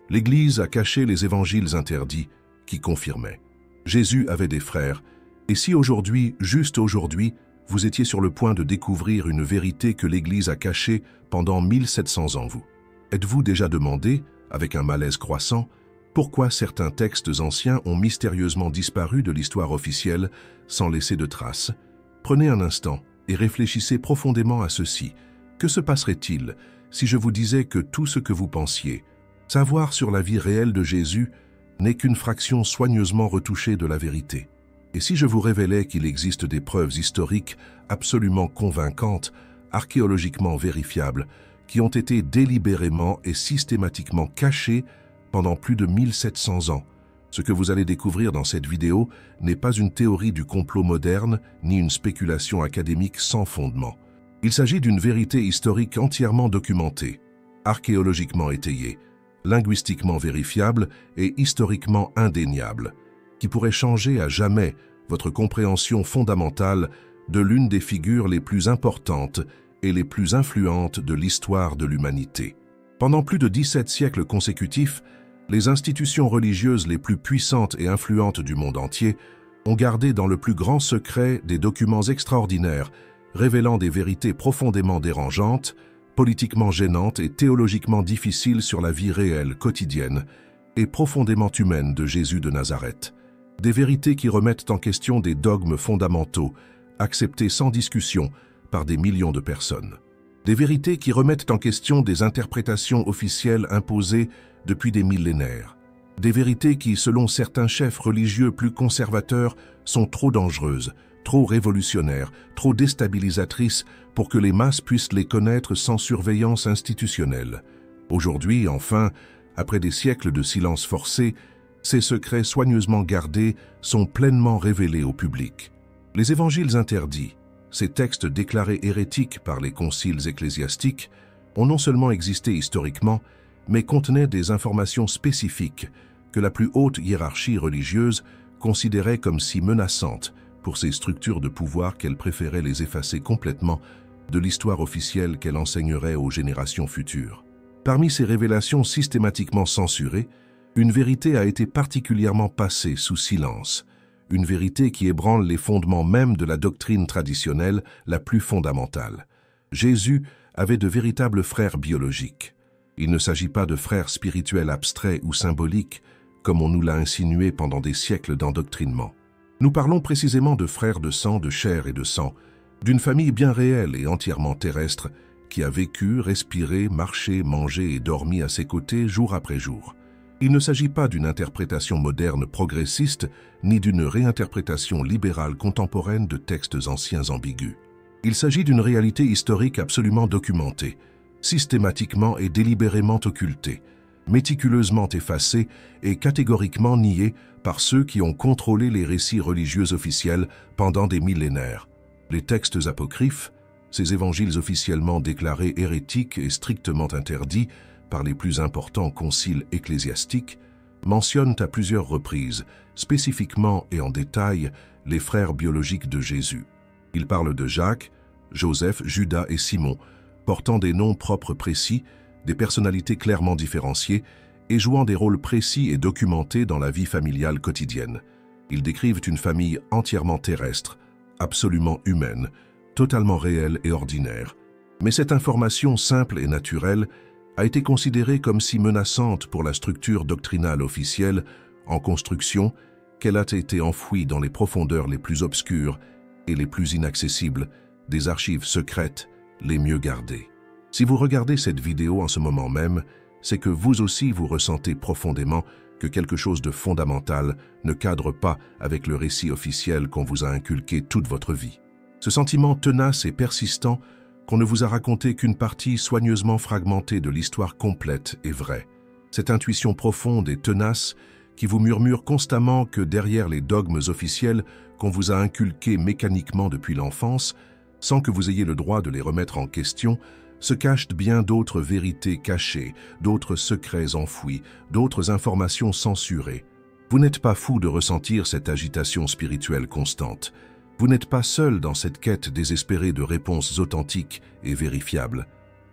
L'Église a caché les évangiles interdits qui confirmaient. Jésus avait des frères, et si aujourd'hui, juste aujourd'hui, vous étiez sur le point de découvrir une vérité que l'Église a cachée pendant 1700 ans, vous êtes-vous déjà demandé, avec un malaise croissant, pourquoi certains textes anciens ont mystérieusement disparu de l'histoire officielle sans laisser de traces? Prenez un instant et réfléchissez profondément à ceci. Que se passerait-il si je vous disais que tout ce que vous pensiez, savoir sur la vie réelle de Jésus, n'est qu'une fraction soigneusement retouchée de la vérité? Et si je vous révélais qu'il existe des preuves historiques absolument convaincantes, archéologiquement vérifiables, qui ont été délibérément et systématiquement cachées pendant plus de 1700 ans? Ce que vous allez découvrir dans cette vidéo n'est pas une théorie du complot moderne, ni une spéculation académique sans fondement. Il s'agit d'une vérité historique entièrement documentée, archéologiquement étayée, linguistiquement vérifiable et historiquement indéniable, qui pourrait changer à jamais votre compréhension fondamentale de l'une des figures les plus importantes et les plus influentes de l'histoire de l'humanité. Pendant plus de 17 siècles consécutifs, les institutions religieuses les plus puissantes et influentes du monde entier ont gardé dans le plus grand secret des documents extraordinaires révélant des vérités profondément dérangeantes, politiquement gênantes et théologiquement difficiles sur la vie réelle, quotidienne et profondément humaine de Jésus de Nazareth. Des vérités qui remettent en question des dogmes fondamentaux, acceptés sans discussion par des millions de personnes. Des vérités qui remettent en question des interprétations officielles imposées depuis des millénaires. Des vérités qui, selon certains chefs religieux plus conservateurs, sont trop dangereuses, trop révolutionnaires, trop déstabilisatrices pour que les masses puissent les connaître sans surveillance institutionnelle. Aujourd'hui, enfin, après des siècles de silence forcé, ces secrets soigneusement gardés sont pleinement révélés au public. Les évangiles interdits, ces textes déclarés hérétiques par les conciles ecclésiastiques, ont non seulement existé historiquement, mais contenaient des informations spécifiques que la plus haute hiérarchie religieuse considérait comme si menaçantes pour ces structures de pouvoir qu'elle préférait les effacer complètement de l'histoire officielle qu'elle enseignerait aux générations futures. Parmi ces révélations systématiquement censurées, une vérité a été particulièrement passée sous silence, une vérité qui ébranle les fondements même de la doctrine traditionnelle la plus fondamentale. Jésus avait de véritables frères biologiques. Il ne s'agit pas de frères spirituels abstraits ou symboliques, comme on nous l'a insinué pendant des siècles d'endoctrinement. Nous parlons précisément de frères de sang, de chair et de sang, d'une famille bien réelle et entièrement terrestre, qui a vécu, respiré, marché, mangé et dormi à ses côtés jour après jour. Il ne s'agit pas d'une interprétation moderne progressiste, ni d'une réinterprétation libérale contemporaine de textes anciens ambigus. Il s'agit d'une réalité historique absolument documentée, systématiquement et délibérément occultée, méticuleusement effacée et catégoriquement niée par ceux qui ont contrôlé les récits religieux officiels pendant des millénaires. Les textes apocryphes, ces évangiles officiellement déclarés hérétiques et strictement interdits par les plus importants conciles ecclésiastiques, mentionnent à plusieurs reprises, spécifiquement et en détail, les frères biologiques de Jésus. Ils parlent de Jacques, Joseph, Judas et Simon, portant des noms propres précis, des personnalités clairement différenciées et jouant des rôles précis et documentés dans la vie familiale quotidienne. Ils décrivent une famille entièrement terrestre, absolument humaine, totalement réelle et ordinaire. Mais cette information simple et naturelle a été considérée comme si menaçante pour la structure doctrinale officielle en construction qu'elle a été enfouie dans les profondeurs les plus obscures et les plus inaccessibles des archives secrètes les mieux gardées. Si vous regardez cette vidéo en ce moment même, c'est que vous aussi vous ressentez profondément que quelque chose de fondamental ne cadre pas avec le récit officiel qu'on vous a inculqué toute votre vie. Ce sentiment tenace et persistant qu'on ne vous a raconté qu'une partie soigneusement fragmentée de l'histoire complète et vraie. Cette intuition profonde et tenace qui vous murmure constamment que derrière les dogmes officiels qu'on vous a inculqués mécaniquement depuis l'enfance, sans que vous ayez le droit de les remettre en question, se cachent bien d'autres vérités cachées, d'autres secrets enfouis, d'autres informations censurées. Vous n'êtes pas fou de ressentir cette agitation spirituelle constante. Vous n'êtes pas seul dans cette quête désespérée de réponses authentiques et vérifiables.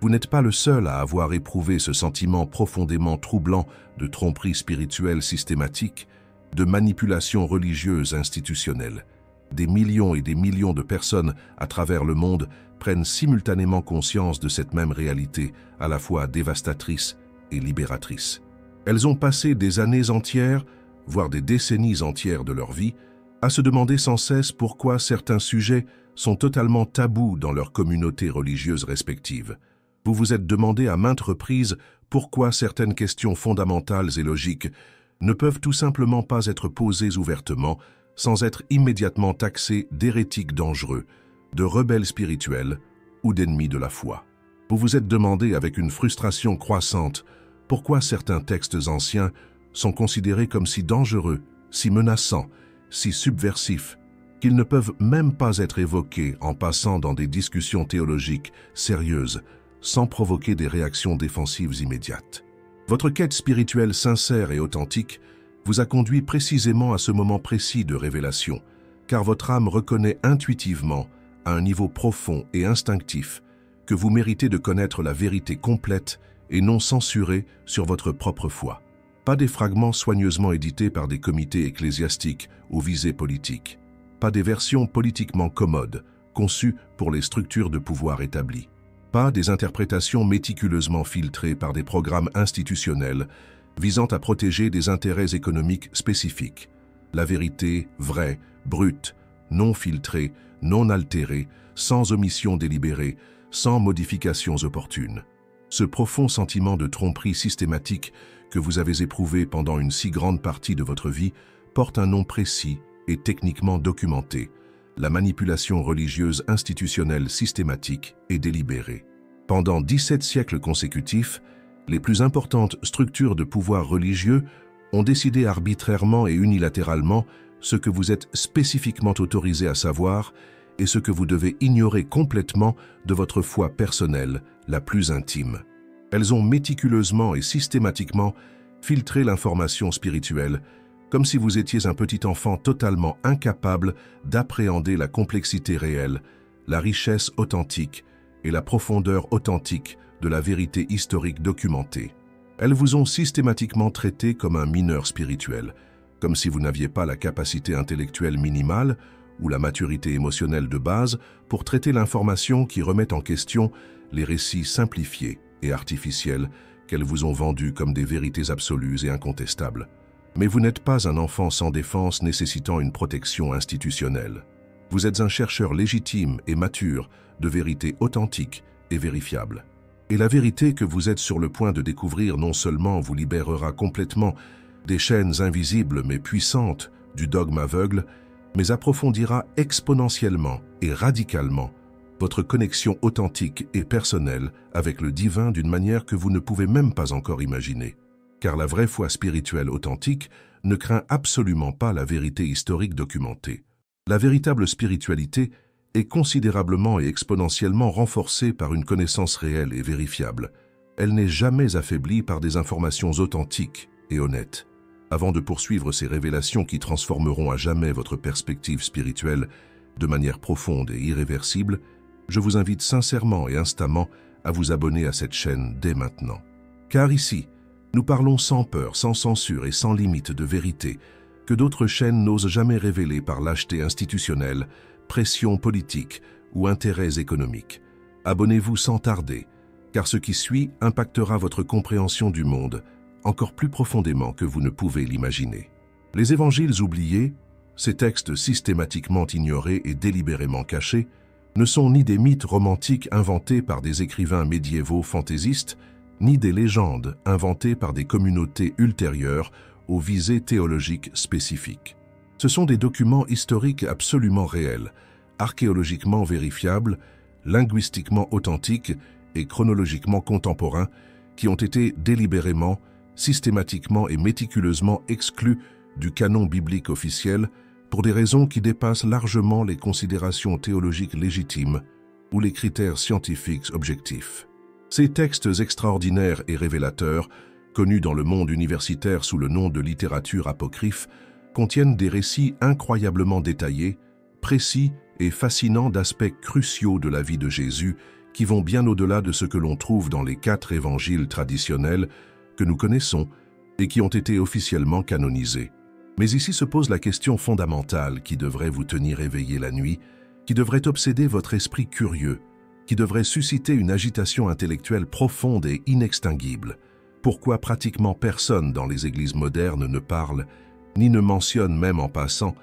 Vous n'êtes pas le seul à avoir éprouvé ce sentiment profondément troublant de tromperie spirituelle systématique, de manipulation religieuse institutionnelle. Des millions et des millions de personnes à travers le monde prennent simultanément conscience de cette même réalité, à la fois dévastatrice et libératrice. Elles ont passé des années entières, voire des décennies entières de leur vie, à se demander sans cesse pourquoi certains sujets sont totalement tabous dans leurs communautés religieuses respectives. Vous vous êtes demandé à maintes reprises pourquoi certaines questions fondamentales et logiques ne peuvent tout simplement pas être posées ouvertement sans être immédiatement taxées d'hérétiques dangereux, de rebelles spirituels ou d'ennemis de la foi. Vous vous êtes demandé avec une frustration croissante pourquoi certains textes anciens sont considérés comme si dangereux, si menaçants, si subversifs, qu'ils ne peuvent même pas être évoqués en passant dans des discussions théologiques sérieuses, sans provoquer des réactions défensives immédiates. Votre quête spirituelle sincère et authentique vous a conduit précisément à ce moment précis de révélation, car votre âme reconnaît intuitivement, à un niveau profond et instinctif, que vous méritez de connaître la vérité complète et non censurée sur votre propre foi. Pas des fragments soigneusement édités par des comités ecclésiastiques ou visées politiques. Pas des versions politiquement commodes, conçues pour les structures de pouvoir établies. Pas des interprétations méticuleusement filtrées par des programmes institutionnels visant à protéger des intérêts économiques spécifiques. La vérité vraie, brute, non filtrée, non altérée, sans omission délibérée, sans modifications opportunes. Ce profond sentiment de tromperie systématique que vous avez éprouvé pendant une si grande partie de votre vie porte un nom précis et techniquement documenté: la manipulation religieuse institutionnelle systématique et délibérée. Pendant 17 siècles consécutifs, les plus importantes structures de pouvoir religieux ont décidé arbitrairement et unilatéralement ce que vous êtes spécifiquement autorisé à savoir et ce que vous devez ignorer complètement de votre foi personnelle la plus intime. Elles ont méticuleusement et systématiquement filtré l'information spirituelle, comme si vous étiez un petit enfant totalement incapable d'appréhender la complexité réelle, la richesse authentique et la profondeur authentique de la vérité historique documentée. Elles vous ont systématiquement traité comme un mineur spirituel, comme si vous n'aviez pas la capacité intellectuelle minimale ou la maturité émotionnelle de base pour traiter l'information qui remet en question les récits simplifiés et artificiels qu'elles vous ont vendus comme des vérités absolues et incontestables. Mais vous n'êtes pas un enfant sans défense nécessitant une protection institutionnelle. Vous êtes un chercheur légitime et mature de vérités authentiques et vérifiables. Et la vérité que vous êtes sur le point de découvrir non seulement vous libérera complètement des chaînes invisibles mais puissantes du dogme aveugle, mais approfondira exponentiellement et radicalement votre connexion authentique et personnelle avec le divin d'une manière que vous ne pouvez même pas encore imaginer. Car la vraie foi spirituelle authentique ne craint absolument pas la vérité historique documentée. La véritable spiritualité est considérablement et exponentiellement renforcée par une connaissance réelle et vérifiable. Elle n'est jamais affaiblie par des informations authentiques et honnêtes. Avant de poursuivre ces révélations qui transformeront à jamais votre perspective spirituelle de manière profonde et irréversible, je vous invite sincèrement et instamment à vous abonner à cette chaîne dès maintenant. Car ici, nous parlons sans peur, sans censure et sans limite de vérité que d'autres chaînes n'osent jamais révéler par lâcheté institutionnelle, pression politique ou intérêts économiques. Abonnez-vous sans tarder, car ce qui suit impactera votre compréhension du monde encore plus profondément que vous ne pouvez l'imaginer. Les évangiles oubliés, ces textes systématiquement ignorés et délibérément cachés, ne sont ni des mythes romantiques inventés par des écrivains médiévaux fantaisistes, ni des légendes inventées par des communautés ultérieures aux visées théologiques spécifiques. Ce sont des documents historiques absolument réels, archéologiquement vérifiables, linguistiquement authentiques et chronologiquement contemporains, qui ont été délibérément, systématiquement et méticuleusement exclus du canon biblique officiel pour des raisons qui dépassent largement les considérations théologiques légitimes ou les critères scientifiques objectifs. Ces textes extraordinaires et révélateurs, connus dans le monde universitaire sous le nom de littérature apocryphe, contiennent des récits incroyablement détaillés, précis et fascinants d'aspects cruciaux de la vie de Jésus qui vont bien au-delà de ce que l'on trouve dans les 4 évangiles traditionnels que nous connaissons et qui ont été officiellement canonisés. Mais ici se pose la question fondamentale qui devrait vous tenir éveillé la nuit, qui devrait obséder votre esprit curieux, qui devrait susciter une agitation intellectuelle profonde et inextinguible. Pourquoi pratiquement personne dans les églises modernes ne parle, ni ne mentionne même en passant,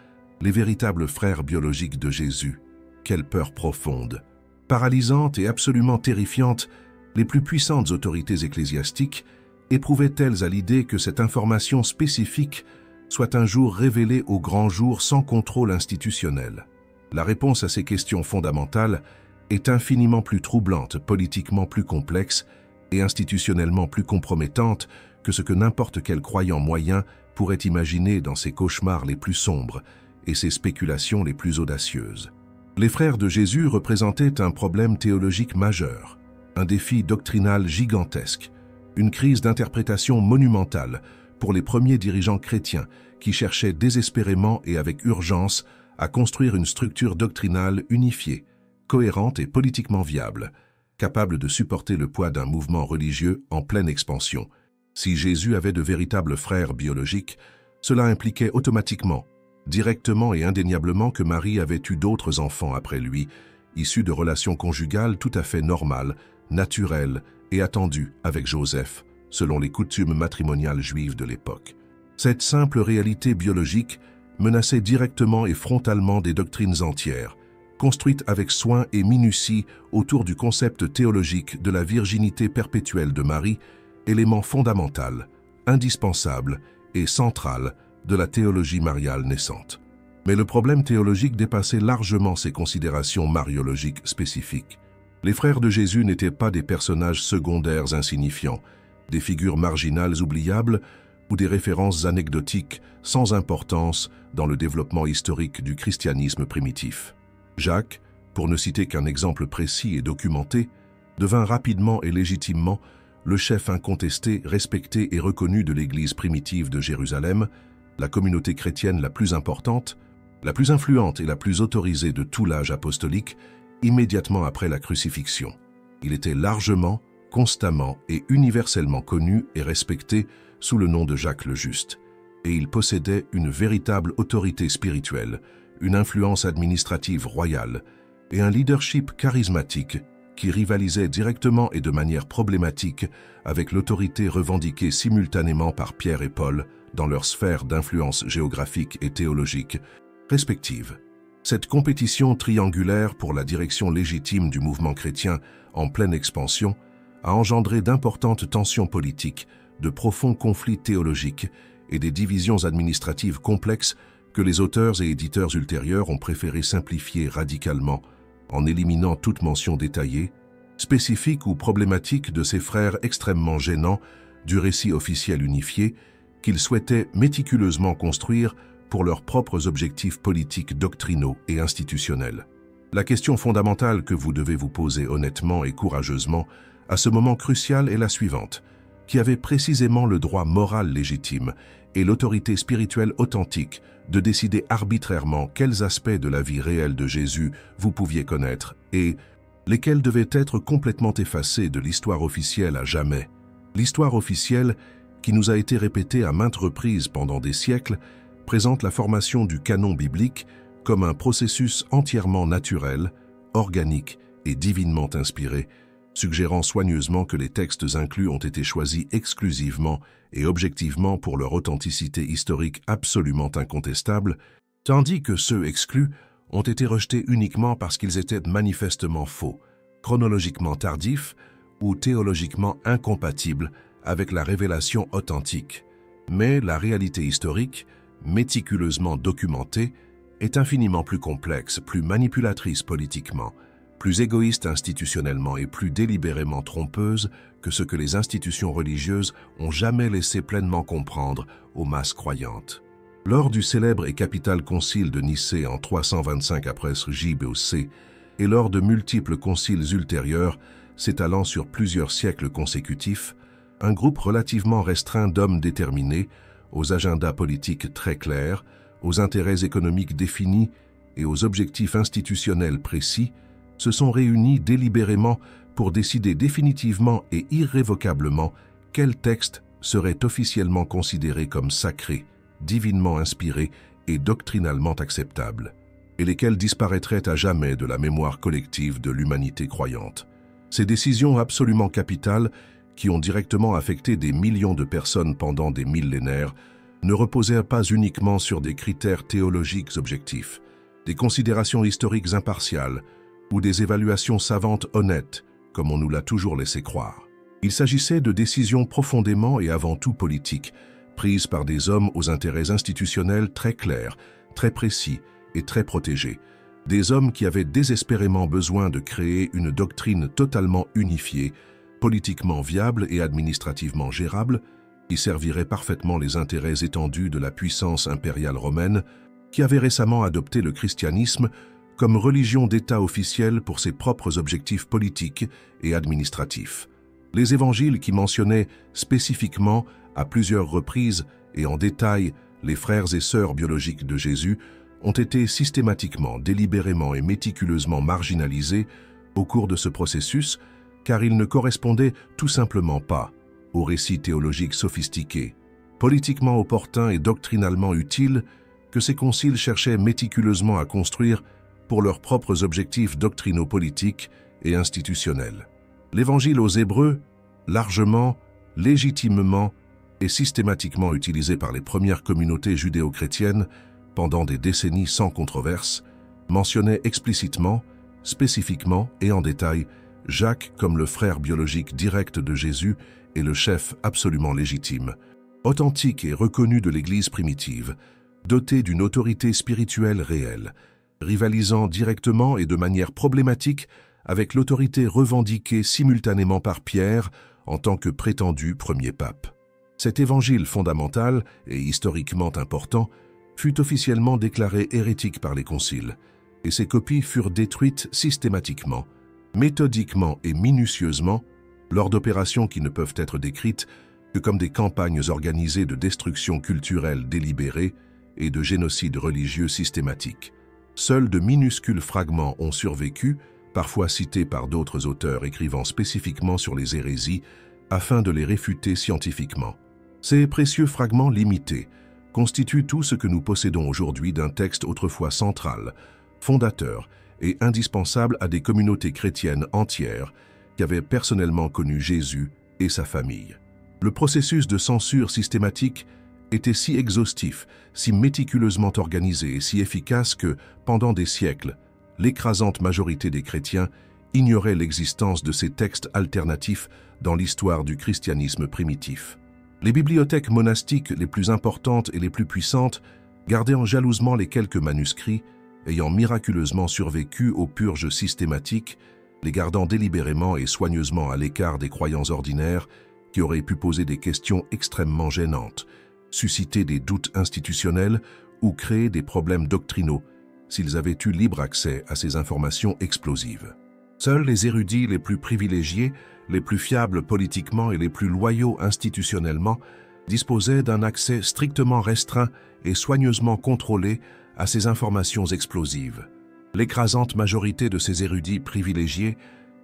les véritables frères biologiques de Jésus? Quelle peur profonde! Paralysante et absolument terrifiante, les plus puissantes autorités ecclésiastiques éprouvaient-elles à l'idée que cette information spécifique soit un jour révélée au grand jour sans contrôle institutionnel? La réponse à ces questions fondamentales est infiniment plus troublante, politiquement plus complexe et institutionnellement plus compromettante que ce que n'importe quel croyant moyen pourrait imaginer dans ses cauchemars les plus sombres et ses spéculations les plus audacieuses. Les frères de Jésus représentaient un problème théologique majeur, un défi doctrinal gigantesque, une crise d'interprétation monumentale pour les premiers dirigeants chrétiens qui cherchaient désespérément et avec urgence à construire une structure doctrinale unifiée, cohérente et politiquement viable, capable de supporter le poids d'un mouvement religieux en pleine expansion. Si Jésus avait de véritables frères biologiques, cela impliquait automatiquement, directement et indéniablement que Marie avait eu d'autres enfants après lui, issus de relations conjugales tout à fait normales, naturelles et attendues avec Joseph, selon les coutumes matrimoniales juives de l'époque. Cette simple réalité biologique menaçait directement et frontalement des doctrines entières, construites avec soin et minutie autour du concept théologique de la virginité perpétuelle de Marie, élément fondamental, indispensable et central de la théologie mariale naissante. Mais le problème théologique dépassait largement ces considérations mariologiques spécifiques. Les frères de Jésus n'étaient pas des personnages secondaires insignifiants, des figures marginales oubliables ou des références anecdotiques sans importance dans le développement historique du christianisme primitif. Jacques, pour ne citer qu'un exemple précis et documenté, devint rapidement et légitimement le chef incontesté, respecté et reconnu de l'Église primitive de Jérusalem, la communauté chrétienne la plus importante, la plus influente et la plus autorisée de tout l'âge apostolique, immédiatement après la crucifixion. Il était largement, constamment et universellement connu et respecté sous le nom de Jacques le Juste, et il possédait une véritable autorité spirituelle, une influence administrative royale et un leadership charismatique qui rivalisait directement et de manière problématique avec l'autorité revendiquée simultanément par Pierre et Paul dans leur sphère d'influence géographique et théologique respectives. Cette compétition triangulaire pour la direction légitime du mouvement chrétien en pleine expansion a engendré d'importantes tensions politiques, de profonds conflits théologiques et des divisions administratives complexes que les auteurs et éditeurs ultérieurs ont préféré simplifier radicalement en éliminant toute mention détaillée, spécifique ou problématique de ces frères extrêmement gênants du récit officiel unifié qu'ils souhaitaient méticuleusement construire pour leurs propres objectifs politiques, doctrinaux et institutionnels. La question fondamentale que vous devez vous poser honnêtement et courageusement à ce moment crucial est la suivante. Qui avait précisément le droit moral légitime et l'autorité spirituelle authentique de décider arbitrairement quels aspects de la vie réelle de Jésus vous pouviez connaître et lesquels devaient être complètement effacés de l'histoire officielle à jamais. L'histoire officielle, qui nous a été répétée à maintes reprises pendant des siècles, présente la formation du canon biblique comme un processus entièrement naturel, organique et divinement inspiré, suggérant soigneusement que les textes inclus ont été choisis exclusivement et objectivement pour leur authenticité historique absolument incontestable, tandis que ceux exclus ont été rejetés uniquement parce qu'ils étaient manifestement faux, chronologiquement tardifs ou théologiquement incompatibles avec la révélation authentique. Mais la réalité historique, méticuleusement documentée, est infiniment plus complexe, plus manipulatrice politiquement, plus égoïste institutionnellement et plus délibérément trompeuse que ce que les institutions religieuses ont jamais laissé pleinement comprendre aux masses croyantes. Lors du célèbre et capital concile de Nicée en 325 après J.B.O.C. et lors de multiples conciles ultérieurs s'étalant sur plusieurs siècles consécutifs, un groupe relativement restreint d'hommes déterminés, aux agendas politiques très clairs, aux intérêts économiques définis et aux objectifs institutionnels précis, se sont réunis délibérément pour décider définitivement et irrévocablement quel texte serait officiellement considéré comme sacré, divinement inspiré et doctrinalement acceptable, et lesquels disparaîtraient à jamais de la mémoire collective de l'humanité croyante. Ces décisions absolument capitales, qui ont directement affecté des millions de personnes pendant des millénaires, ne reposaient pas uniquement sur des critères théologiques objectifs, des considérations historiques impartiales ou des évaluations savantes honnêtes, comme on nous l'a toujours laissé croire. Il s'agissait de décisions profondément et avant tout politiques, prises par des hommes aux intérêts institutionnels très clairs, très précis et très protégés. Des hommes qui avaient désespérément besoin de créer une doctrine totalement unifiée, politiquement viable et administrativement gérable, qui servirait parfaitement les intérêts étendus de la puissance impériale romaine, qui avait récemment adopté le christianisme comme religion d'État officielle pour ses propres objectifs politiques et administratifs. Les évangiles qui mentionnaient spécifiquement, à plusieurs reprises et en détail, les frères et sœurs biologiques de Jésus ont été systématiquement, délibérément et méticuleusement marginalisés au cours de ce processus, car ils ne correspondaient tout simplement pas aux récits théologiques sophistiqués, politiquement opportuns et doctrinalement utiles que ces conciles cherchaient méticuleusement à construire pour leurs propres objectifs doctrinaux-politiques et institutionnels. L'Évangile aux Hébreux, largement, légitimement et systématiquement utilisé par les premières communautés judéo-chrétiennes pendant des décennies sans controverse, mentionnait explicitement, spécifiquement et en détail Jacques comme le frère biologique direct de Jésus et le chef absolument légitime, authentique et reconnu de l'Église primitive, doté d'une autorité spirituelle réelle, rivalisant directement et de manière problématique avec l'autorité revendiquée simultanément par Pierre en tant que prétendu premier pape. Cet évangile fondamental et historiquement important fut officiellement déclaré hérétique par les conciles, et ses copies furent détruites systématiquement, méthodiquement et minutieusement lors d'opérations qui ne peuvent être décrites que comme des campagnes organisées de destruction culturelle délibérée et de génocide religieux systématique. Seuls de minuscules fragments ont survécu, parfois cités par d'autres auteurs écrivant spécifiquement sur les hérésies, afin de les réfuter scientifiquement. Ces précieux fragments limités constituent tout ce que nous possédons aujourd'hui d'un texte autrefois central, fondateur et indispensable à des communautés chrétiennes entières qui avaient personnellement connu Jésus et sa famille. Le processus de censure systématique était si exhaustif, si méticuleusement organisé et si efficace que, pendant des siècles, l'écrasante majorité des chrétiens ignorait l'existence de ces textes alternatifs dans l'histoire du christianisme primitif. Les bibliothèques monastiques les plus importantes et les plus puissantes gardaient jalousement les quelques manuscrits ayant miraculeusement survécu aux purges systématiques, les gardant délibérément et soigneusement à l'écart des croyants ordinaires qui auraient pu poser des questions extrêmement gênantes, susciter des doutes institutionnels ou créer des problèmes doctrinaux s'ils avaient eu libre accès à ces informations explosives. Seuls les érudits les plus privilégiés, les plus fiables politiquement et les plus loyaux institutionnellement disposaient d'un accès strictement restreint et soigneusement contrôlé à ces informations explosives. L'écrasante majorité de ces érudits privilégiés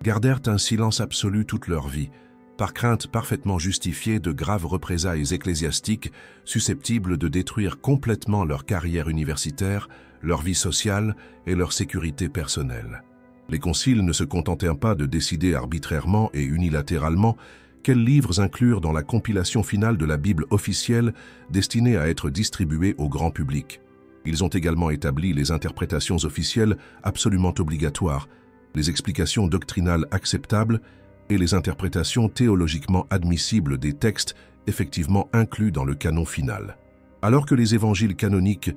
gardèrent un silence absolu toute leur vie, par crainte parfaitement justifiée de graves représailles ecclésiastiques susceptibles de détruire complètement leur carrière universitaire, leur vie sociale et leur sécurité personnelle. Les conciles ne se contentèrent pas de décider arbitrairement et unilatéralement quels livres inclure dans la compilation finale de la Bible officielle destinée à être distribuée au grand public. Ils ont également établi les interprétations officielles absolument obligatoires, les explications doctrinales acceptables et les interprétations théologiquement admissibles des textes effectivement inclus dans le canon final. Alors que les évangiles canoniques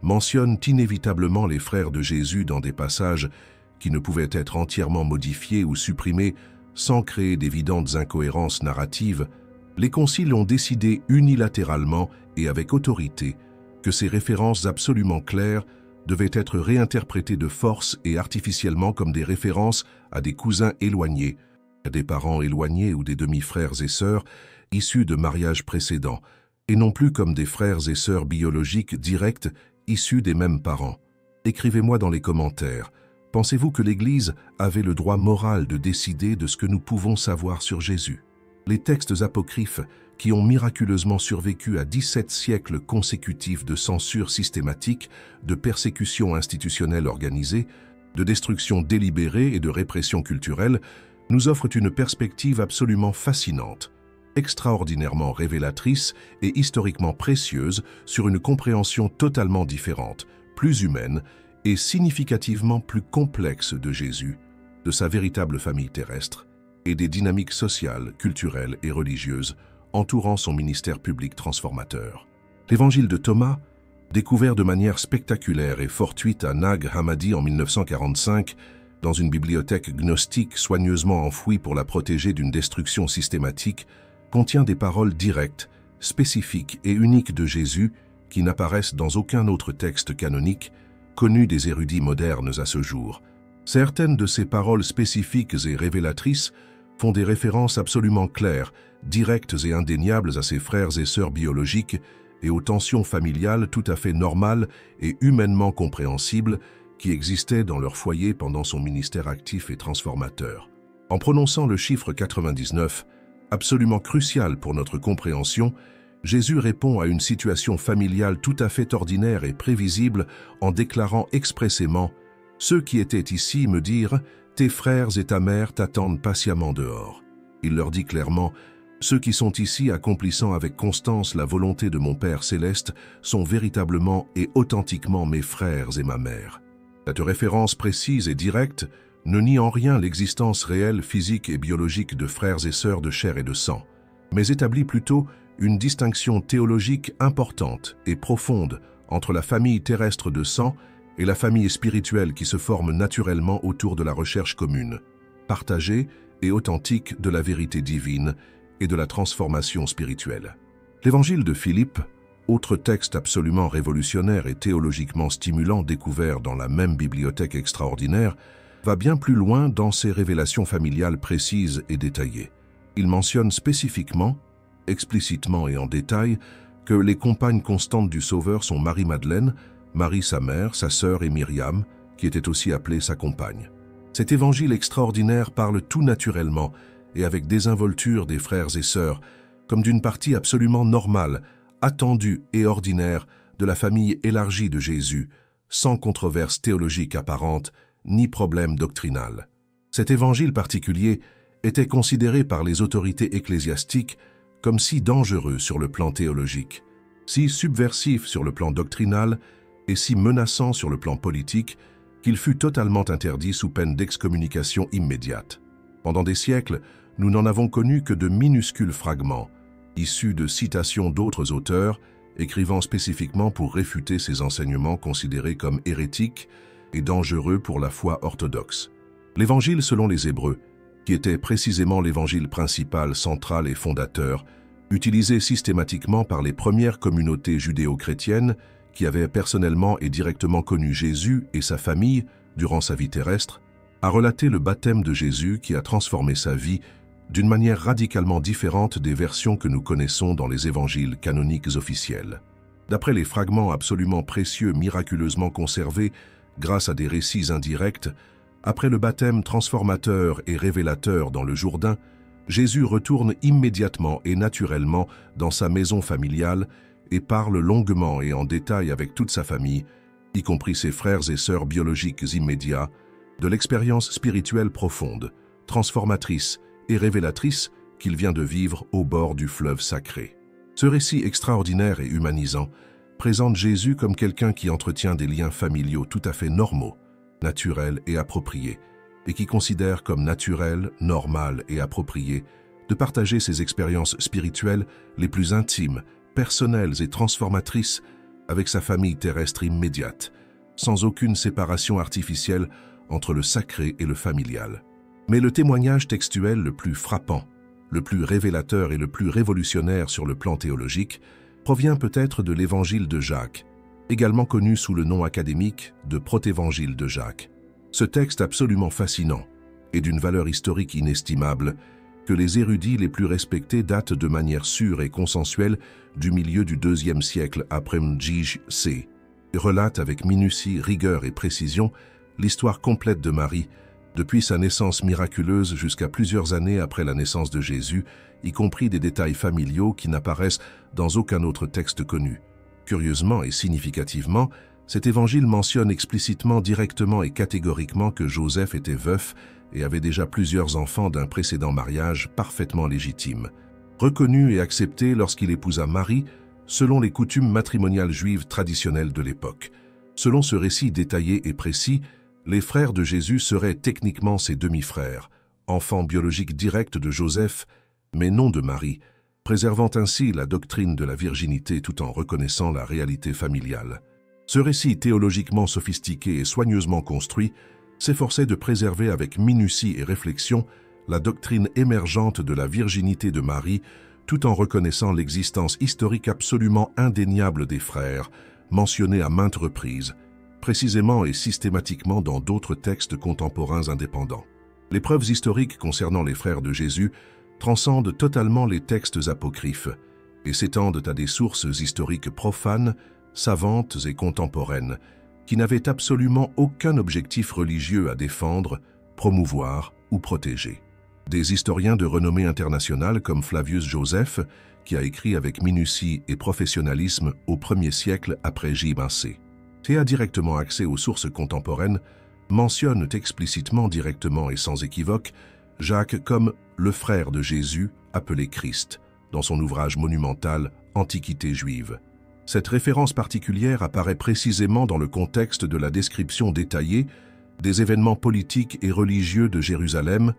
mentionnent inévitablement les frères de Jésus dans des passages qui ne pouvaient être entièrement modifiés ou supprimés sans créer d'évidentes incohérences narratives, les conciles ont décidé unilatéralement et avec autorité que ces références absolument claires devaient être réinterprétées de force et artificiellement comme des références à des cousins éloignés, à des parents éloignés ou des demi-frères et sœurs issus de mariages précédents, et non plus comme des frères et sœurs biologiques directs issus des mêmes parents. Écrivez-moi dans les commentaires, Pensez-vous que l'Église avait le droit moral de décider de ce que nous pouvons savoir sur Jésus? Les textes apocryphes qui ont miraculeusement survécu à 17 siècles consécutifs de censure systématique, de persécution institutionnelle organisée, de destruction délibérée et de répression culturelle, nous offrent une perspective absolument fascinante, extraordinairement révélatrice et historiquement précieuse sur une compréhension totalement différente, plus humaine et significativement plus complexe de Jésus, de sa véritable famille terrestre et des dynamiques sociales, culturelles et religieuses entourant son ministère public transformateur. L'évangile de Thomas, découvert de manière spectaculaire et fortuite à Nag Hammadi en 1945, dans une bibliothèque gnostique soigneusement enfouie pour la protéger d'une destruction systématique, contient des paroles directes, spécifiques et uniques de Jésus qui n'apparaissent dans aucun autre texte canonique connu des érudits modernes à ce jour. Certaines de ces paroles spécifiques et révélatrices font des références absolument claires, directes et indéniables à ses frères et sœurs biologiques et aux tensions familiales tout à fait normales et humainement compréhensibles qui existaient dans leur foyer pendant son ministère actif et transformateur. En prononçant le chiffre 99, absolument crucial pour notre compréhension, Jésus répond à une situation familiale tout à fait ordinaire et prévisible en déclarant expressément « Ceux qui étaient ici me dirent « Tes frères et ta mère t'attendent patiemment dehors ». Il leur dit clairement « Ceux qui sont ici accomplissant avec constance la volonté de mon Père céleste sont véritablement et authentiquement mes frères et ma mère ». Cette référence précise et directe ne nie en rien l'existence réelle, physique et biologique de frères et sœurs de chair et de sang, mais établit plutôt une distinction théologique importante et profonde entre la famille terrestre de sang et la famille spirituelle qui se forme naturellement autour de la recherche commune, partagée et authentique de la vérité divine et de la transformation spirituelle. L'évangile de Philippe, autre texte absolument révolutionnaire et théologiquement stimulant découvert dans la même bibliothèque extraordinaire, va bien plus loin dans ses révélations familiales précises et détaillées. Il mentionne spécifiquement, explicitement et en détail, que les compagnes constantes du Sauveur sont Marie-Madeleine, Marie sa mère, sa sœur et Myriam, qui était aussi appelée sa compagne. Cet évangile extraordinaire parle tout naturellement et avec désinvolture des frères et sœurs, comme d'une partie absolument normale, attendue et ordinaire de la famille élargie de Jésus, sans controverse théologique apparente ni problème doctrinal. Cet évangile particulier était considéré par les autorités ecclésiastiques comme si dangereux sur le plan théologique, si subversif sur le plan doctrinal et si menaçant sur le plan politique qu'il fut totalement interdit sous peine d'excommunication immédiate. Pendant des siècles, nous n'en avons connu que de minuscules fragments, issus de citations d'autres auteurs, écrivant spécifiquement pour réfuter ces enseignements considérés comme hérétiques et dangereux pour la foi orthodoxe. L'Évangile selon les Hébreux, qui était précisément l'évangile principal, central et fondateur, utilisé systématiquement par les premières communautés judéo-chrétiennes qui avaient personnellement et directement connu Jésus et sa famille durant sa vie terrestre, a relaté le baptême de Jésus qui a transformé sa vie d'une manière radicalement différente des versions que nous connaissons dans les évangiles canoniques officiels. D'après les fragments absolument précieux miraculeusement conservés grâce à des récits indirects, après le baptême transformateur et révélateur dans le Jourdain, Jésus retourne immédiatement et naturellement dans sa maison familiale et parle longuement et en détail avec toute sa famille, y compris ses frères et sœurs biologiques immédiats, de l'expérience spirituelle profonde, transformatrice et révélatrice qu'il vient de vivre au bord du fleuve sacré. Ce récit extraordinaire et humanisant présente Jésus comme quelqu'un qui entretient des liens familiaux tout à fait normaux, naturels et appropriés, et qui considère comme naturel, normal et approprié de partager ses expériences spirituelles les plus intimes, personnelles et transformatrices avec sa famille terrestre immédiate, sans aucune séparation artificielle entre le sacré et le familial. Mais le témoignage textuel le plus frappant, le plus révélateur et le plus révolutionnaire sur le plan théologique provient peut-être de l'Évangile de Jacques, également connu sous le nom académique de Protévangile de Jacques. Ce texte absolument fascinant et d'une valeur historique inestimable que les érudits les plus respectés datent de manière sûre et consensuelle du milieu du IIe siècle après Mjij-C, relate avec minutie, rigueur et précision l'histoire complète de Marie, depuis sa naissance miraculeuse jusqu'à plusieurs années après la naissance de Jésus, y compris des détails familiaux qui n'apparaissent dans aucun autre texte connu. Curieusement et significativement, cet évangile mentionne explicitement, directement et catégoriquement que Joseph était veuf et avait déjà plusieurs enfants d'un précédent mariage parfaitement légitime. Reconnu et accepté lorsqu'il épousa Marie, selon les coutumes matrimoniales juives traditionnelles de l'époque. Selon ce récit détaillé et précis, les frères de Jésus seraient techniquement ses demi-frères, enfants biologiques directs de Joseph, mais non de Marie, préservant ainsi la doctrine de la virginité tout en reconnaissant la réalité familiale. Ce récit théologiquement sophistiqué et soigneusement construit s'efforçait de préserver avec minutie et réflexion la doctrine émergente de la virginité de Marie, tout en reconnaissant l'existence historique absolument indéniable des frères, mentionnés à maintes reprises, précisément et systématiquement dans d'autres textes contemporains indépendants. Les preuves historiques concernant les frères de Jésus transcendent totalement les textes apocryphes et s'étendent à des sources historiques profanes, savantes et contemporaines, qui n'avaient absolument aucun objectif religieux à défendre, promouvoir ou protéger. Des historiens de renommée internationale comme Flavius Joseph, qui a écrit avec minutie et professionnalisme au 1er siècle après J.C. et a directement accès aux sources contemporaines, mentionnent explicitement, directement et sans équivoque, Jacques comme le frère de Jésus, appelé Christ, dans son ouvrage monumental Antiquité juive. Cette référence particulière apparaît précisément dans le contexte de la description détaillée des événements politiques et religieux de Jérusalem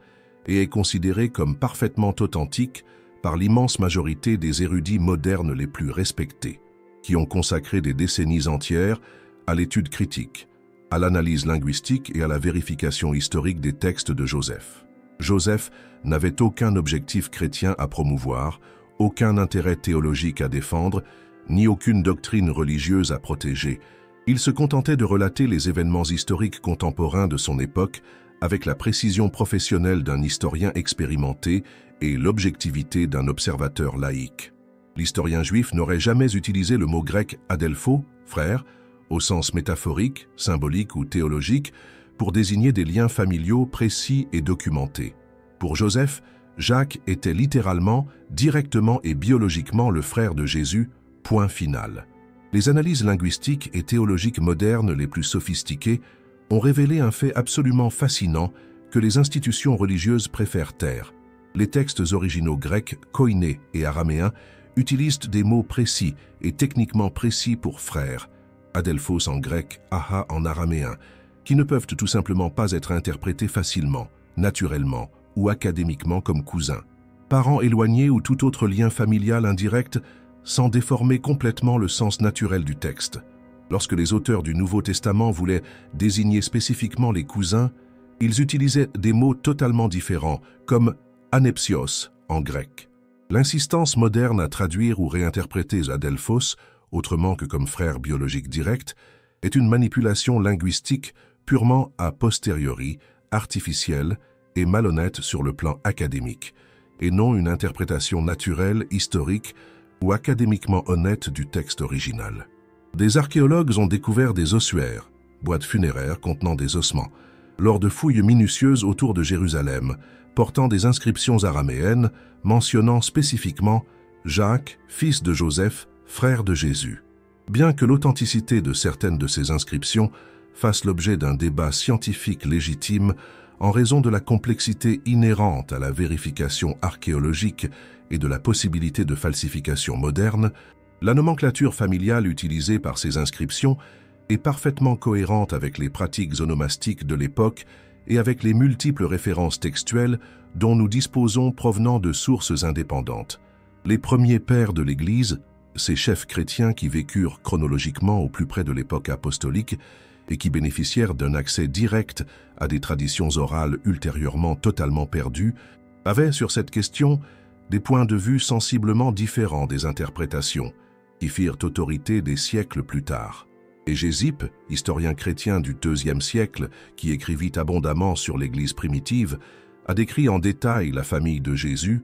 et est considérée comme parfaitement authentique par l'immense majorité des érudits modernes les plus respectés, qui ont consacré des décennies entières à l'étude critique, à l'analyse linguistique et à la vérification historique des textes de Joseph. Joseph n'avait aucun objectif chrétien à promouvoir, aucun intérêt théologique à défendre, ni aucune doctrine religieuse à protéger. Il se contentait de relater les événements historiques contemporains de son époque avec la précision professionnelle d'un historien expérimenté et l'objectivité d'un observateur laïque. L'historien juif n'aurait jamais utilisé le mot grec adelpho, frère, au sens métaphorique, symbolique ou théologique, pour désigner des liens familiaux précis et documentés. Pour Joseph, Jacques était littéralement, directement et biologiquement le frère de Jésus, point final. Les analyses linguistiques et théologiques modernes les plus sophistiquées ont révélé un fait absolument fascinant que les institutions religieuses préfèrent taire. Les textes originaux grecs, koiné et araméens utilisent des mots précis et techniquement précis pour frère, adelphos en grec, aha en araméen, qui ne peuvent tout simplement pas être interprétés facilement, naturellement ou académiquement comme cousins. Parents éloignés ou tout autre lien familial indirect sans déformer complètement le sens naturel du texte. Lorsque les auteurs du Nouveau Testament voulaient désigner spécifiquement les cousins, ils utilisaient des mots totalement différents, comme anepsios en grec. L'insistance moderne à traduire ou réinterpréter adelphos, autrement que comme frère biologique direct, est une manipulation linguistique purement a posteriori, artificielle et malhonnête sur le plan académique, et non une interprétation naturelle, historique ou académiquement honnête du texte original. Des archéologues ont découvert des ossuaires, boîtes funéraires contenant des ossements, lors de fouilles minutieuses autour de Jérusalem, portant des inscriptions araméennes mentionnant spécifiquement Jacques, fils de Joseph, frère de Jésus. Bien que l'authenticité de certaines de ces inscriptions fasse l'objet d'un débat scientifique légitime en raison de la complexité inhérente à la vérification archéologique et de la possibilité de falsification moderne, la nomenclature familiale utilisée par ces inscriptions est parfaitement cohérente avec les pratiques onomastiques de l'époque et avec les multiples références textuelles dont nous disposons provenant de sources indépendantes. Les premiers pères de l'Église, ces chefs chrétiens qui vécurent chronologiquement au plus près de l'époque apostolique et qui bénéficièrent d'un accès direct à des traditions orales ultérieurement totalement perdues, avaient sur cette question des points de vue sensiblement différents des interprétations, qui firent autorité des siècles plus tard. Hégésippe, historien chrétien du IIe siècle, qui écrivit abondamment sur l'Église primitive, a décrit en détail la famille de Jésus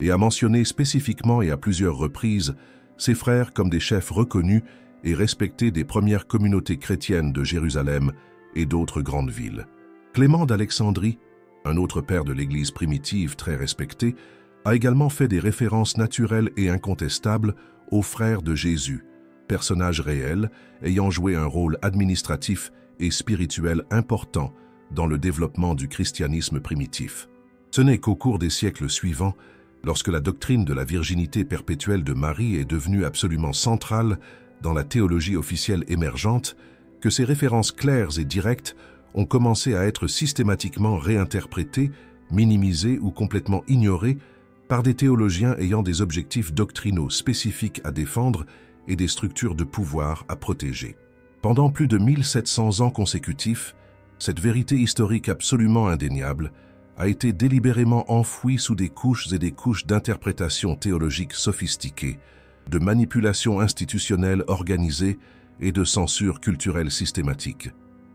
et a mentionné spécifiquement et à plusieurs reprises ses frères comme des chefs reconnus et respectés des premières communautés chrétiennes de Jérusalem et d'autres grandes villes. Clément d'Alexandrie, un autre père de l'Église primitive très respecté, a également fait des références naturelles et incontestables aux frères de Jésus, personnages réels ayant joué un rôle administratif et spirituel important dans le développement du christianisme primitif. Ce n'est qu'au cours des siècles suivants, lorsque la doctrine de la virginité perpétuelle de Marie est devenue absolument centrale dans la théologie officielle émergente, que ces références claires et directes ont commencé à être systématiquement réinterprétées, minimisées ou complètement ignorées par des théologiens ayant des objectifs doctrinaux spécifiques à défendre et des structures de pouvoir à protéger. Pendant plus de 1700 ans consécutifs, cette vérité historique absolument indéniable a été délibérément enfouie sous des couches et des couches d'interprétations théologiques sophistiquées, de manipulations institutionnelles organisées et de censure culturelle systématique.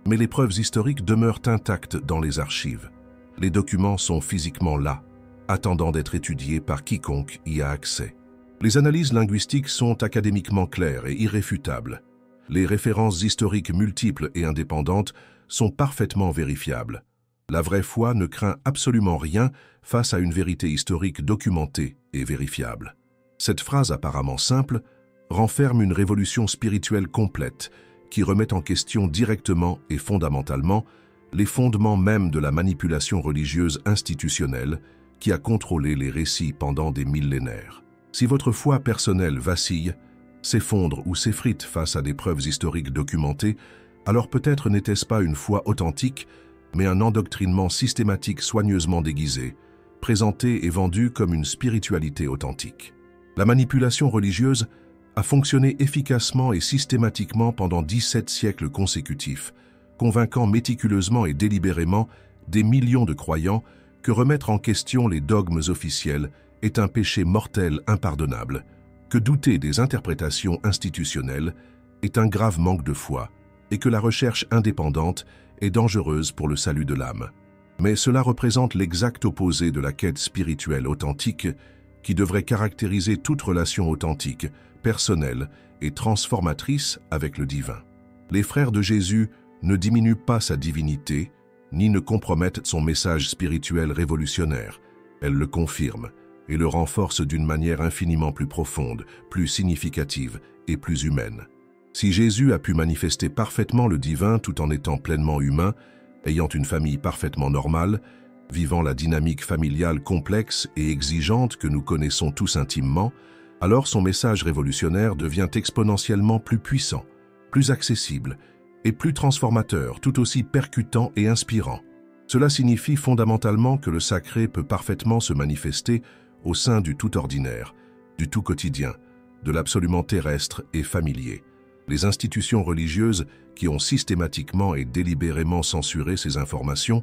Mais les preuves historiques demeurent intactes dans les archives. Les documents sont physiquement là, attendant d'être étudiés par quiconque y a accès. Les analyses linguistiques sont académiquement claires et irréfutables. Les références historiques multiples et indépendantes sont parfaitement vérifiables. La vraie foi ne craint absolument rien face à une vérité historique documentée et vérifiable. Cette phrase apparemment simple renferme une révolution spirituelle complète qui remet en question directement et fondamentalement les fondements mêmes de la manipulation religieuse institutionnelle qui a contrôlé les récits pendant des millénaires. Si votre foi personnelle vacille, s'effondre ou s'effrite face à des preuves historiques documentées, alors peut-être n'était-ce pas une foi authentique, mais un endoctrinement systématique soigneusement déguisé, présenté et vendu comme une spiritualité authentique. La manipulation religieuse a fonctionné efficacement et systématiquement pendant 17 siècles consécutifs, convainquant méticuleusement et délibérément des millions de croyants que remettre en question les dogmes officiels est un péché mortel impardonnable, que douter des interprétations institutionnelles est un grave manque de foi et que la recherche indépendante est dangereuse pour le salut de l'âme. Mais cela représente l'exact opposé de la quête spirituelle authentique qui devrait caractériser toute relation authentique, personnelle et transformatrice avec le divin. Les frères de Jésus ne diminuent pas sa divinité, ni ne compromettent son message spirituel révolutionnaire. Elles le confirment et le renforcent d'une manière infiniment plus profonde, plus significative et plus humaine. Si Jésus a pu manifester parfaitement le divin tout en étant pleinement humain, ayant une famille parfaitement normale, vivant la dynamique familiale complexe et exigeante que nous connaissons tous intimement, alors son message révolutionnaire devient exponentiellement plus puissant, plus accessible et plus transformateur, tout aussi percutant et inspirant. Cela signifie fondamentalement que le sacré peut parfaitement se manifester au sein du tout ordinaire, du tout quotidien, de l'absolument terrestre et familier. Les institutions religieuses qui ont systématiquement et délibérément censuré ces informations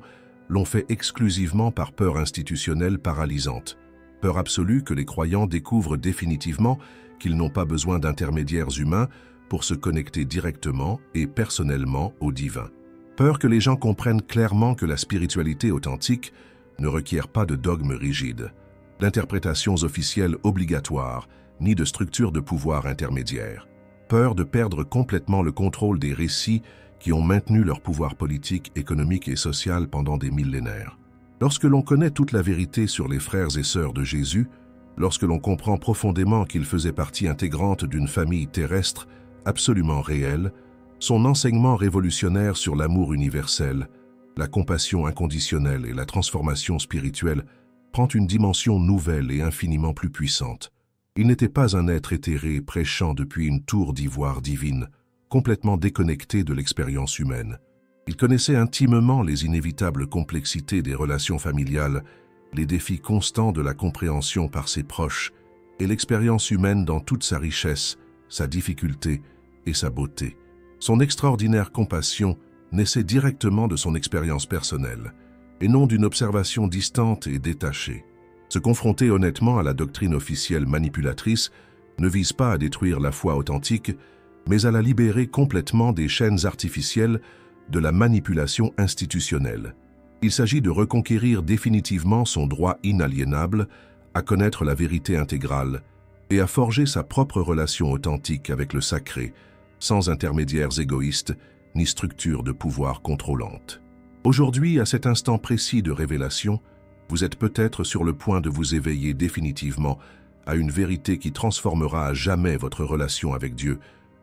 l'ont fait exclusivement par peur institutionnelle paralysante, peur absolue que les croyants découvrent définitivement qu'ils n'ont pas besoin d'intermédiaires humains pour se connecter directement et personnellement au divin. Peur que les gens comprennent clairement que la spiritualité authentique ne requiert pas de dogmes rigides, d'interprétations officielles obligatoires, ni de structures de pouvoir intermédiaires. Peur de perdre complètement le contrôle des récits qui ont maintenu leur pouvoir politique, économique et social pendant des millénaires. Lorsque l'on connaît toute la vérité sur les frères et sœurs de Jésus, lorsque l'on comprend profondément qu'ils faisaient partie intégrante d'une famille terrestre absolument réelle, son enseignement révolutionnaire sur l'amour universel, la compassion inconditionnelle et la transformation spirituelle prend une dimension nouvelle et infiniment plus puissante. Il n'était pas un être éthéré prêchant depuis une tour d'ivoire divine, complètement déconnecté de l'expérience humaine. Il connaissait intimement les inévitables complexités des relations familiales, les défis constants de la compréhension par ses proches et l'expérience humaine dans toute sa richesse, sa difficulté et sa beauté. Son extraordinaire compassion naissait directement de son expérience personnelle, et non d'une observation distante et détachée. Se confronter honnêtement à la doctrine officielle manipulatrice ne vise pas à détruire la foi authentique, mais à la libérer complètement des chaînes artificielles de la manipulation institutionnelle. Il s'agit de reconquérir définitivement son droit inaliénable à connaître la vérité intégrale et à forger sa propre relation authentique avec le sacré, sans intermédiaires égoïstes ni structure de pouvoir contrôlante. Aujourd'hui, à cet instant précis de révélation, vous êtes peut-être sur le point de vous éveiller définitivement à une vérité qui transformera à jamais votre relation avec Dieu,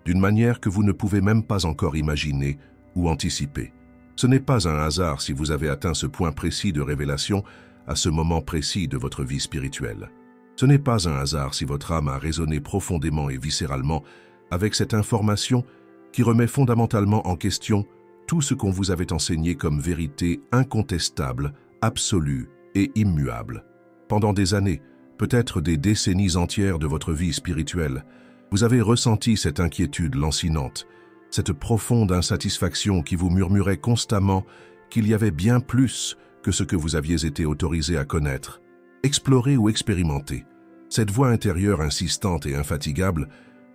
d'une manière que vous ne pouvez même pas encore imaginer ou anticiper. Ce n'est pas un hasard si vous avez atteint ce point précis de révélation à ce moment précis de votre vie spirituelle. Ce n'est pas un hasard si votre âme a résonné profondément et viscéralement avec cette information qui remet fondamentalement en question tout ce qu'on vous avait enseigné comme vérité incontestable, absolue et immuable. Pendant des années, peut-être des décennies entières de votre vie spirituelle, vous avez ressenti cette inquiétude lancinante, cette profonde insatisfaction qui vous murmurait constamment qu'il y avait bien plus que ce que vous aviez été autorisé à connaître, explorer ou expérimenter. Cette voix intérieure insistante et infatigable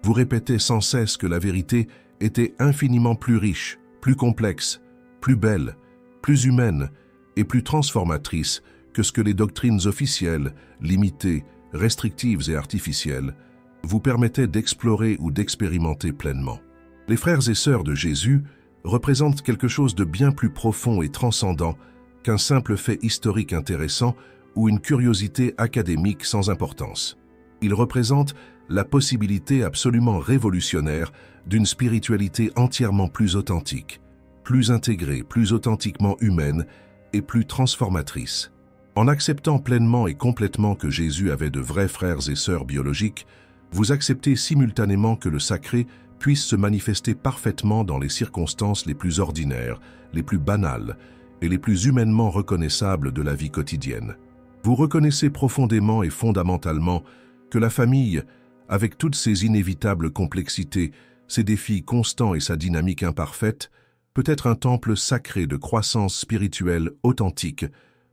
vous répétait sans cesse que la vérité était infiniment plus riche, plus complexe, plus belle, plus humaine et plus transformatrice que ce que les doctrines officielles, limitées, restrictives et artificielles vous permettaient d'explorer ou d'expérimenter pleinement. Les frères et sœurs de Jésus représentent quelque chose de bien plus profond et transcendant qu'un simple fait historique intéressant ou une curiosité académique sans importance. Ils représentent la possibilité absolument révolutionnaire d'une spiritualité entièrement plus authentique, plus intégrée, plus authentiquement humaine et plus transformatrice. En acceptant pleinement et complètement que Jésus avait de vrais frères et sœurs biologiques, vous acceptez simultanément que le sacré puisse se manifester parfaitement dans les circonstances les plus ordinaires, les plus banales et les plus humainement reconnaissables de la vie quotidienne. Vous reconnaissez profondément et fondamentalement que la famille, avec toutes ses inévitables complexités, ses défis constants et sa dynamique imparfaite, peut être un temple sacré de croissance spirituelle authentique,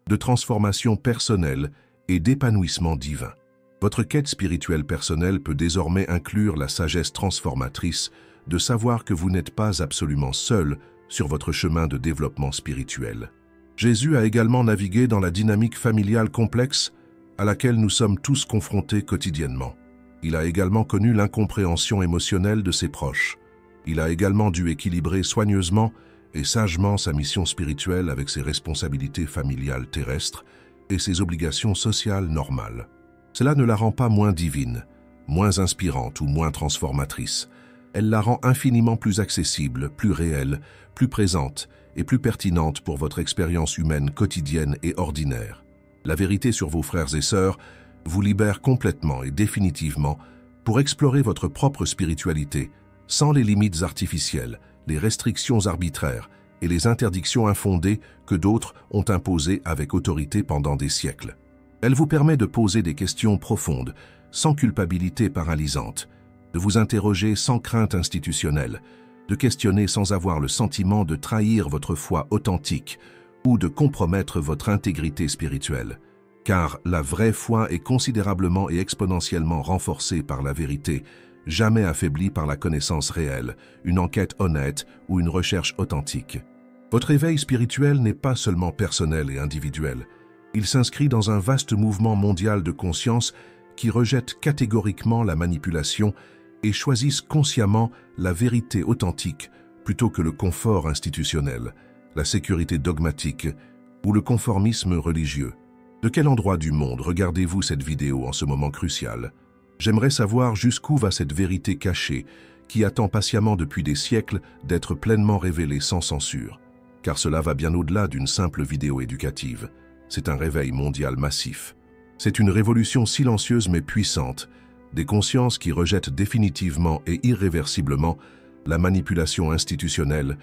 de transformation personnelle et d'épanouissement divin. Votre quête spirituelle personnelle peut désormais inclure la sagesse transformatrice de savoir que vous n'êtes pas absolument seul sur votre chemin de développement spirituel. Jésus a également navigué dans la dynamique familiale complexe à laquelle nous sommes tous confrontés quotidiennement. Il a également connu l'incompréhension émotionnelle de ses proches. Il a également dû équilibrer soigneusement et sagement sa mission spirituelle avec ses responsabilités familiales terrestres et ses obligations sociales normales. Cela ne la rend pas moins divine, moins inspirante ou moins transformatrice. Elle la rend infiniment plus accessible, plus réelle, plus présente et plus pertinente pour votre expérience humaine quotidienne et ordinaire. La vérité sur vos frères et sœurs vous libère complètement et définitivement pour explorer votre propre spiritualité, sans les limites artificielles, les restrictions arbitraires et les interdictions infondées que d'autres ont imposées avec autorité pendant des siècles. Elle vous permet de poser des questions profondes, sans culpabilité paralysante, de vous interroger sans crainte institutionnelle, de questionner sans avoir le sentiment de trahir votre foi authentique ou de compromettre votre intégrité spirituelle. Car la vraie foi est considérablement et exponentiellement renforcée par la vérité, jamais affaiblie par la connaissance réelle, une enquête honnête ou une recherche authentique. Votre éveil spirituel n'est pas seulement personnel et individuel. Il s'inscrit dans un vaste mouvement mondial de conscience qui rejette catégoriquement la manipulation et choisissent consciemment la vérité authentique plutôt que le confort institutionnel, la sécurité dogmatique ou le conformisme religieux. De quel endroit du monde regardez-vous cette vidéo en ce moment crucial? J'aimerais savoir jusqu'où va cette vérité cachée qui attend patiemment depuis des siècles d'être pleinement révélée sans censure. Car cela va bien au-delà d'une simple vidéo éducative. C'est un réveil mondial massif. C'est une révolution silencieuse mais puissante, des consciences qui rejettent définitivement et irréversiblement la manipulation institutionnelle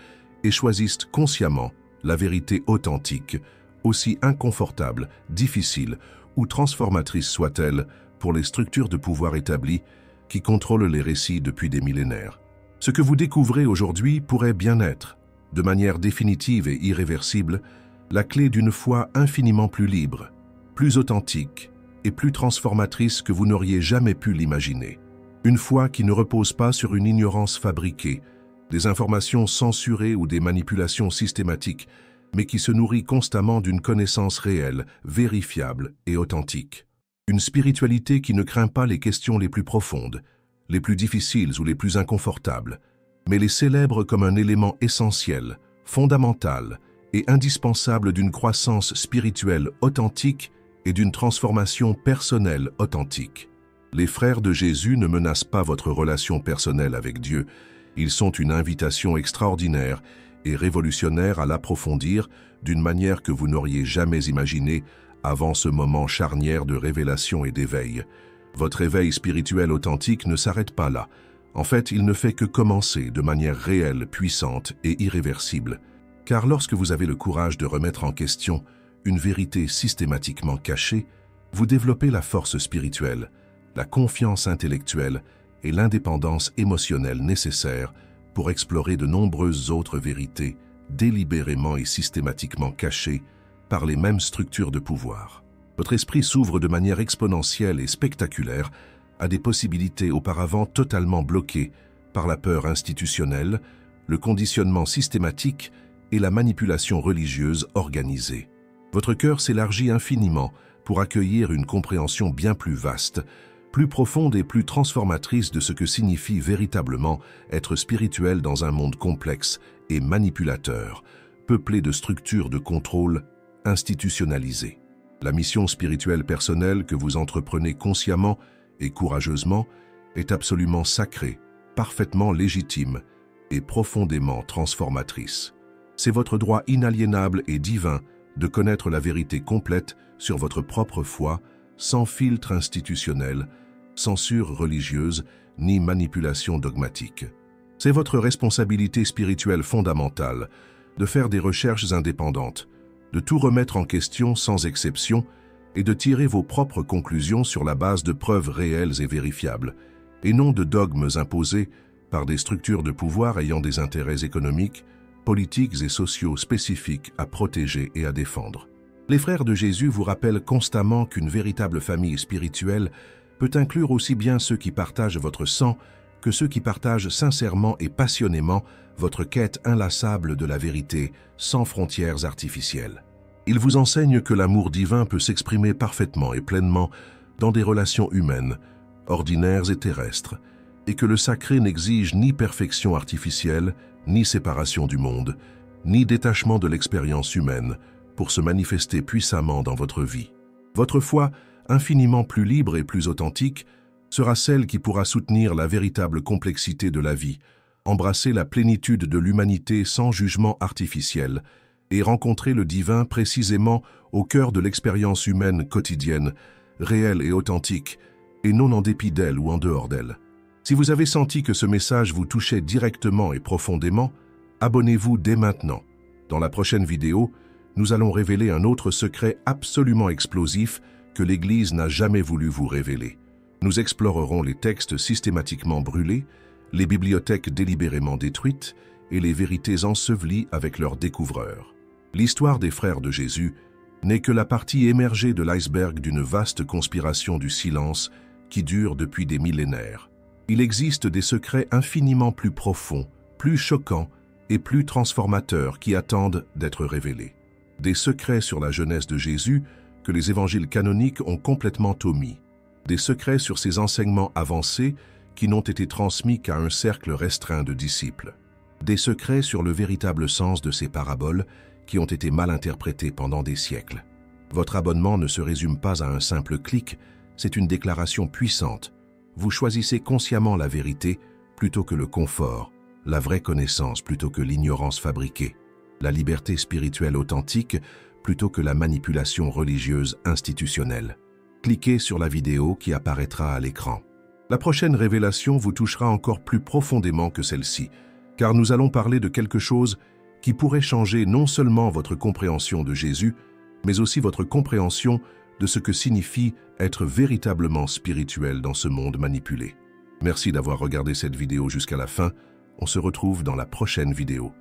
et choisissent consciemment la vérité authentique, aussi inconfortable, difficile ou transformatrice soit-elle pour les structures de pouvoir établies qui contrôlent les récits depuis des millénaires. Ce que vous découvrez aujourd'hui pourrait bien être, de manière définitive et irréversible, la clé d'une foi infiniment plus libre, plus authentique et plus transformatrice que vous n'auriez jamais pu l'imaginer. Une foi qui ne repose pas sur une ignorance fabriquée, des informations censurées ou des manipulations systématiques, mais qui se nourrit constamment d'une connaissance réelle, vérifiable et authentique. Une spiritualité qui ne craint pas les questions les plus profondes, les plus difficiles ou les plus inconfortables, mais les célèbre comme un élément essentiel, fondamental et indispensable d'une croissance spirituelle authentique et d'une transformation personnelle authentique. Les frères de Jésus ne menacent pas votre relation personnelle avec Dieu. Ils sont une invitation extraordinaire et révolutionnaire à l'approfondir d'une manière que vous n'auriez jamais imaginée avant ce moment charnière de révélation et d'éveil. Votre éveil spirituel authentique ne s'arrête pas là. En fait, il ne fait que commencer de manière réelle, puissante et irréversible. Car lorsque vous avez le courage de remettre en question une vérité systématiquement cachée, vous développez la force spirituelle, la confiance intellectuelle et l'indépendance émotionnelle nécessaires pour explorer de nombreuses autres vérités délibérément et systématiquement cachées par les mêmes structures de pouvoir. Votre esprit s'ouvre de manière exponentielle et spectaculaire à des possibilités auparavant totalement bloquées par la peur institutionnelle, le conditionnement systématique et la manipulation religieuse organisée. Votre cœur s'élargit infiniment pour accueillir une compréhension bien plus vaste, plus profonde et plus transformatrice de ce que signifie véritablement être spirituel dans un monde complexe et manipulateur, peuplé de structures de contrôle institutionnalisées. La mission spirituelle personnelle que vous entreprenez consciemment et courageusement est absolument sacrée, parfaitement légitime et profondément transformatrice. C'est votre droit inaliénable et divin de connaître la vérité complète sur votre propre foi, sans filtre institutionnel, censure religieuse, ni manipulation dogmatique. C'est votre responsabilité spirituelle fondamentale de faire des recherches indépendantes, de tout remettre en question sans exception et de tirer vos propres conclusions sur la base de preuves réelles et vérifiables, et non de dogmes imposés par des structures de pouvoir ayant des intérêts économiques, politiques et sociaux spécifiques à protéger et à défendre. Les frères de Jésus vous rappellent constamment qu'une véritable famille spirituelle peut inclure aussi bien ceux qui partagent votre sang que ceux qui partagent sincèrement et passionnément votre quête inlassable de la vérité, sans frontières artificielles. Ils vous enseignent que l'amour divin peut s'exprimer parfaitement et pleinement dans des relations humaines, ordinaires et terrestres, et que le sacré n'exige ni perfection artificielle, ni séparation du monde, ni détachement de l'expérience humaine pour se manifester puissamment dans votre vie. Votre foi, infiniment plus libre et plus authentique, sera celle qui pourra soutenir la véritable complexité de la vie, embrasser la plénitude de l'humanité sans jugement artificiel et rencontrer le divin précisément au cœur de l'expérience humaine quotidienne, réelle et authentique, et non en dépit d'elle ou en dehors d'elle. Si vous avez senti que ce message vous touchait directement et profondément, abonnez-vous dès maintenant. Dans la prochaine vidéo, nous allons révéler un autre secret absolument explosif que l'Église n'a jamais voulu vous révéler. Nous explorerons les textes systématiquement brûlés, les bibliothèques délibérément détruites et les vérités ensevelies avec leurs découvreurs. L'histoire des frères de Jésus n'est que la partie émergée de l'iceberg d'une vaste conspiration du silence qui dure depuis des millénaires. Il existe des secrets infiniment plus profonds, plus choquants et plus transformateurs qui attendent d'être révélés. Des secrets sur la jeunesse de Jésus que les évangiles canoniques ont complètement omis. Des secrets sur ses enseignements avancés qui n'ont été transmis qu'à un cercle restreint de disciples. Des secrets sur le véritable sens de ces paraboles qui ont été mal interprétées pendant des siècles. Votre abonnement ne se résume pas à un simple clic, c'est une déclaration puissante. Vous choisissez consciemment la vérité plutôt que le confort, la vraie connaissance plutôt que l'ignorance fabriquée, la liberté spirituelle authentique plutôt que la manipulation religieuse institutionnelle. Cliquez sur la vidéo qui apparaîtra à l'écran. La prochaine révélation vous touchera encore plus profondément que celle-ci, car nous allons parler de quelque chose qui pourrait changer non seulement votre compréhension de Jésus, mais aussi votre compréhension de ce que signifie être véritablement spirituel dans ce monde manipulé. Merci d'avoir regardé cette vidéo jusqu'à la fin. On se retrouve dans la prochaine vidéo.